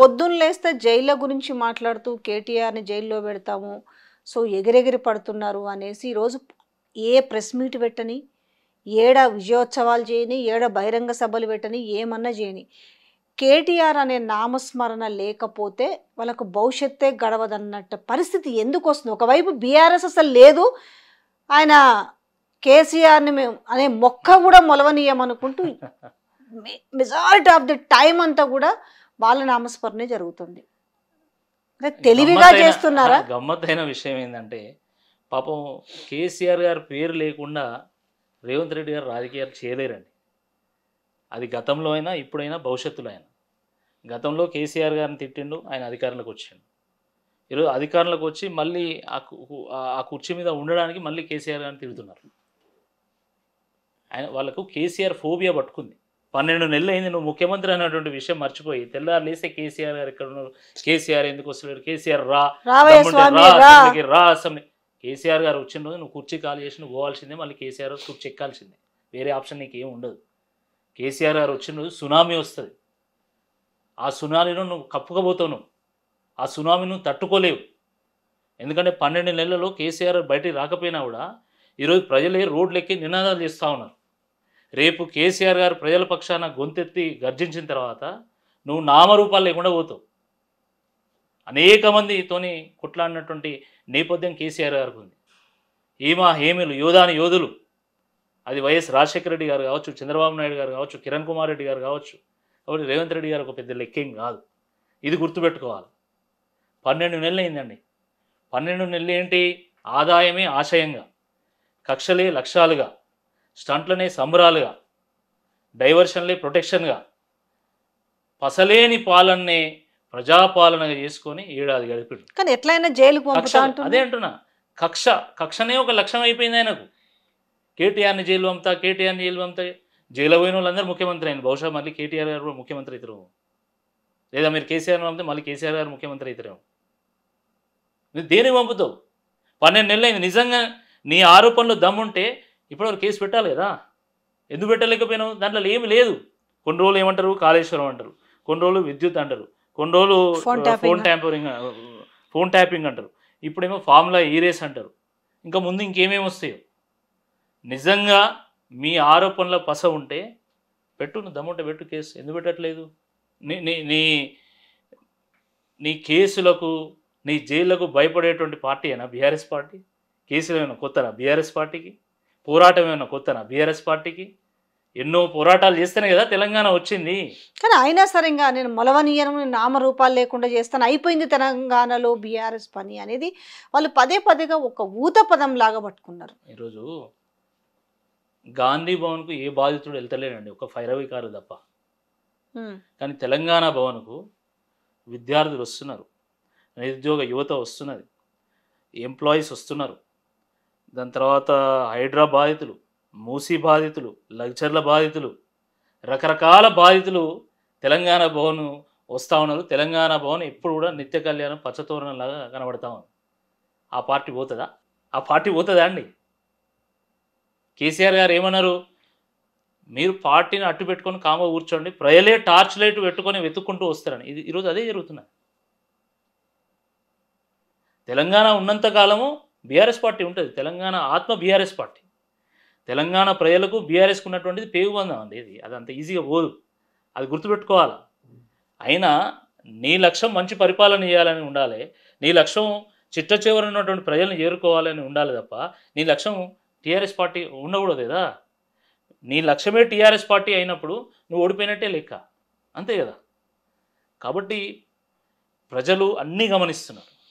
పొద్దున్న లేస్తే జైళ్ళ గురించి మాట్లాడుతూ కేటీఆర్ని జైల్లో పెడతాము, సో ఎగిరెగిరి పడుతున్నారు అనేసి ఈరోజు ఏ ప్రెస్ మీట్ పెట్టని, ఏడ విజయోత్సవాలు చేయని, ఏడ బహిరంగ సభలు పెట్టని, ఏమన్నా చేయని, కేటీఆర్ అనే నామస్మరణ లేకపోతే వాళ్ళకు భవిష్యత్తే గడవదన్నట్టు పరిస్థితి ఎందుకు వస్తుంది? ఒకవైపు బీఆర్ఎస్ అసలు లేదు, ఆయన కేసీఆర్ని మేము అనే మొక్క కూడా మొలవనీయమనుకుంటూ మెజారిటీ ఆఫ్ ది టైం అంతా కూడా వాళ్ళ నామస్మరణే జరుగుతుంది. తెలివిగా చేస్తున్నారా? గమ్మత్తైన విషయం ఏంటంటే పాపం కేసీఆర్ గారి పేరు లేకుండా రేవంత్ రెడ్డి గారు రాజకీయాలు చేయలేరండి. అది గతంలో అయినా ఇప్పుడైనా భవిష్యత్తులో అయినా. గతంలో కేసీఆర్ గారిని తిట్టిండు, ఆయన అధికారంలోకి వచ్చిండు. ఈరోజు అధికారంలోకి వచ్చి మళ్ళీ ఆ కుర్చీ మీద ఉండడానికి మళ్ళీ కేసీఆర్ గారిని తిడుతున్నారు. ఆయన వాళ్ళకు కేసీఆర్ ఫోబియా పట్టుకుంది. 12 నెలలు అయింది నువ్వు ముఖ్యమంత్రి అనేటువంటి విషయం మర్చిపోయి తెల్లారు లేస్తే కేసీఆర్ గారు ఎక్కడ ఉన్నారు, కేసీఆర్ ఎందుకు వస్తలేడు, కేసీఆర్ రా అసెంబ్లీ. కేసీఆర్ గారు వచ్చిన రోజు నువ్వు కుర్చీ ఖాళీ చేసి నువ్వు పోవాల్సిందే, మళ్ళీ కేసీఆర్ కుర్చీ ఎక్కాల్సిందే, వేరే ఆప్షన్ నీకు ఏం ఉండదు. కేసీఆర్ గారు వచ్చిన రోజు సునామీ వస్తుంది, ఆ సునామీలో నువ్వు కప్పుకపోతావు, నువ్వు ఆ సునామీ నువ్వు తట్టుకోలేవు. ఎందుకంటే 12 నెలలలో కేసీఆర్ బయటికి రాకపోయినా కూడా ఈరోజు ప్రజలే రోడ్లెక్కి నినాదాలు చేస్తూ ఉన్నారు. రేపు కేసీఆర్ గారు ప్రజల పక్షాన గొంతెత్తి గర్జించిన తర్వాత నువ్వు నామరూపాలు లేకుండా పోతావు. అనేక మందితోని కొట్లాడినటువంటి నేపథ్యం కేసీఆర్ గారికి ఉంది. హేమీలు యోధాని యోధులు, అది వైఎస్ రాజశేఖర రెడ్డి గారు కావచ్చు, చంద్రబాబు నాయుడు గారు కావచ్చు, కిరణ్ కుమార్ రెడ్డి గారు కావచ్చు. కాబట్టి రేవంత్ రెడ్డి గారు ఒక పెద్ద లెక్కేం కాదు, ఇది గుర్తుపెట్టుకోవాలి. 12 నెలలు అయిందండి. 12 నెలలు ఏంటి? ఆదాయమే ఆశయంగా, కక్షలే లక్ష్యాలుగా, స్టంట్లనే సంబరాలుగా, డైవర్షన్లే ప్రొటెక్షన్గా, పసలేని పాలన్నే ప్రజాపాలనగా చేసుకొని ఏడాది గడిపాడు. కానీ ఎట్లయినా జైలుకు అదే అంటున్నా, కక్షనే ఒక లక్ష్యం అయిపోయింది ఆయనకు. కేటీఆర్ని జైలు పంపుతా, కేటీఆర్ని జైలు పంపుతా. జైలు పోయిన వాళ్ళందరూ ముఖ్యమంత్రి అయింది. బహుశా మళ్ళీ కేటీఆర్ గారు కూడా ముఖ్యమంత్రి అవుతారు, లేదా మీరు కేసీఆర్ని పంపితే మళ్ళీ కేసీఆర్ గారు ముఖ్యమంత్రి అవుతారేమో. నువ్వు దేనికి పంపుతావు? 12 నెలలు అయింది. నిజంగా నీ ఆరోపణలు దమ్ముంటే ఇప్పటివరకు కేసు పెట్టాలి కదా, ఎందుకు పెట్టలేకపోయినావు? దాంట్లో ఏమి లేదు. కొన్ని రోజులు ఏమంటారు కాళేశ్వరం అంటారు, కొన్ని రోజులు విద్యుత్ అంటారు, కొన్ని రోజులు ఫోన్ ట్యాపింగ్ అంటారు, ఇప్పుడేమో ఫార్ములా ఈరేస్ అంటారు, ఇంకా ముందు ఇంకేమేమి వస్తాయో. నిజంగా మీ ఆరోపణల పస ఉంటే పెట్టు, దమ్ముంటే పెట్టు కేసు. ఎందుకు పెట్టట్లేదు? నీ నీ నీ నీ కేసులకు, నీ జైళ్లకు భయపడేటువంటి పార్టీ అయినా బీఆర్ఎస్ పార్టీ? కేసులు ఏమైనా కొత్తనా బీఆర్ఎస్ పార్టీకి? పోరాటం ఏమైనా కొత్తనా బీఆర్ఎస్ పార్టీకి? ఎన్నో పోరాటాలు చేస్తేనే కదా తెలంగాణ వచ్చింది. కానీ అయినా సరే ఇంకా నేను మొలవనీయను, నామరూపాలు లేకుండా చేస్తాను, అయిపోయింది తెలంగాణలో బీఆర్ఎస్ పని అనేది వాళ్ళు పదే పదేగా ఒక ఊత పదం లాగా పట్టుకున్నారు. ఈరోజు గాంధీ భవన్కు ఏ బాధితుడు వెళ్తలేనండి, ఒక ఫైరవికారు తప్ప. కానీ తెలంగాణ భవన్కు విద్యార్థులు వస్తున్నారు, నిరుద్యోగ యువత వస్తున్నది, ఎంప్లాయీస్ వస్తున్నారు, దాని తర్వాత హైడ్రా బాధితులు, మూసీ బాధితులు, లగ్జర్ల బాధితులు, రకరకాల బాధితులు తెలంగాణ భవన్ వస్తూ ఉన్నారు. తెలంగాణ భవన్ ఎప్పుడు కూడా నిత్య కళ్యాణం పచ్చతోరణంలాగా కనబడతా ఉంది. ఆ పార్టీ పోతుందా? ఆ పార్టీ పోతుందా అండి? కేసీఆర్ గారు ఏమన్నారు? మీరు పార్టీని అట్టు పెట్టుకొని కామ కూర్చోండి, ప్రజలే టార్చ్ లైట్ పెట్టుకొని వెతుక్కుంటూ వస్తారని. ఇది ఈరోజు అదే జరుగుతున్నది. తెలంగాణ ఉన్నంతకాలము బీఆర్ఎస్ పార్టీ ఉంటుంది. తెలంగాణ ఆత్మ బీఆర్ఎస్ పార్టీ. తెలంగాణ ప్రజలకు బీఆర్ఎస్కి ఉన్నటువంటిది పేగుబంధం అండి. ఇది అదంత ఈజీగా పోదు, అది గుర్తుపెట్టుకోవాలి. అయినా నీ లక్ష్యం మంచి పరిపాలన చేయాలని ఉండాలి, నీ లక్ష్యం చిట్ట చివరి ఉన్నటువంటి ప్రజలను చేరుకోవాలని ఉండాలి తప్ప నీ లక్ష్యం టీఆర్ఎస్ పార్టీ ఉండకూడదు కదా. నీ లక్ష్యమే టీఆర్ఎస్ పార్టీ అయినప్పుడు నువ్వు ఓడిపోయినట్టే లెక్క, అంతే కదా. కాబట్టి ప్రజలు అన్నీ గమనిస్తున్నారు.